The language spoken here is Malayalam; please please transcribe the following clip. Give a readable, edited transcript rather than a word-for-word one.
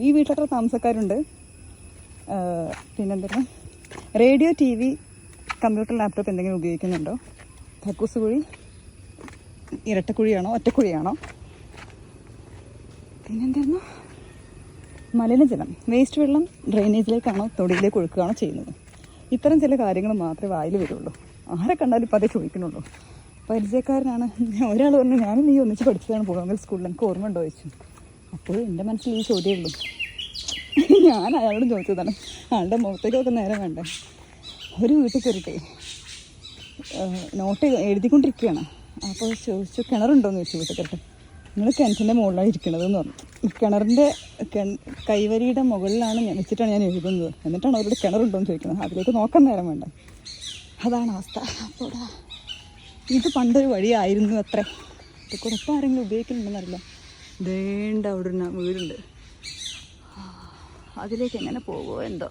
ഈ വീട്ടിലൊക്കെ താമസക്കാരുണ്ട്. പിന്നെന്താ, radio, TV, computer, laptop എന്തെങ്കിലും ഉപയോഗിക്കുന്നുണ്ടോ? കക്കൂസ് കുഴി ഇരട്ടക്കുഴിയാണോ ഒറ്റക്കുഴിയാണോ? പിന്നെന്തായിരുന്നു, മലിനജലം, വേസ്റ്റ് വെള്ളം ഡ്രെയിനേജിലേക്കാണോ തൊടിയിലേക്ക് ഒഴുക്കുകയാണോ ചെയ്യുന്നത്? ഇത്തരം ചില കാര്യങ്ങൾ മാത്രമേ വായിൽ വരുള്ളൂ. ആരെ കണ്ടാലും ഇപ്പം അതേ ചോദിക്കണുള്ളൂ. പരിചയക്കാരനാണ് ഒരാൾ പറഞ്ഞു, ഞാനും നീ ഒന്നിച്ച് പഠിച്ചതാണ് പോകാമെങ്കിൽ സ്കൂളിൽ, എനിക്ക് ഓർമ്മ ഉണ്ടോ ചോദിച്ചു. അപ്പോഴും എൻ്റെ മനസ്സിൽ ഈ ചോദ്യമേ ഉള്ളൂ. ഞാൻ അയാളോട് ചോദിച്ചതാണ്. ആളുടെ മുഖത്തേക്കൊക്കെ നേരം വേണ്ടേ. ഒരു വീട്ടിൽ കയറിയിട്ടേ നോട്ട് എഴുതിക്കൊണ്ടിരിക്കുകയാണ്. അപ്പോൾ ചോദിച്ചു, കിണറുണ്ടോയെന്ന് ചോദിച്ചു. വീട്ടിൽ കയറിട്ട്, നിങ്ങൾ കിണറ്റിൻ്റെ മുകളിലാണ് ഇരിക്കണതെന്ന് പറഞ്ഞു. കിണറിൻ്റെ കൈവരിയുടെ മുകളിലാണ് വെച്ചിട്ടാണ് ഞാൻ എഴുതുന്നത്. എന്നിട്ടാണ് അവരോട് കിണറുണ്ടോയെന്ന് ചോദിക്കുന്നത്. അതിലേക്ക് നോക്കാൻ നേരം വേണ്ട. അതാണ് അവസ്ഥ. അപ്പോൾ ഇത് പണ്ടൊരു വഴിയായിരുന്നു അത്രേ. ഇത് കുറപ്പം ആരെങ്കിലും ഉപയോഗിക്കുന്നുണ്ടെന്നറിയില്ല. വേണ്ട അവിടെ ഒരു വീടുണ്ട്, അതിലേക്ക് എങ്ങനെ പോകുമോ എന്തോ.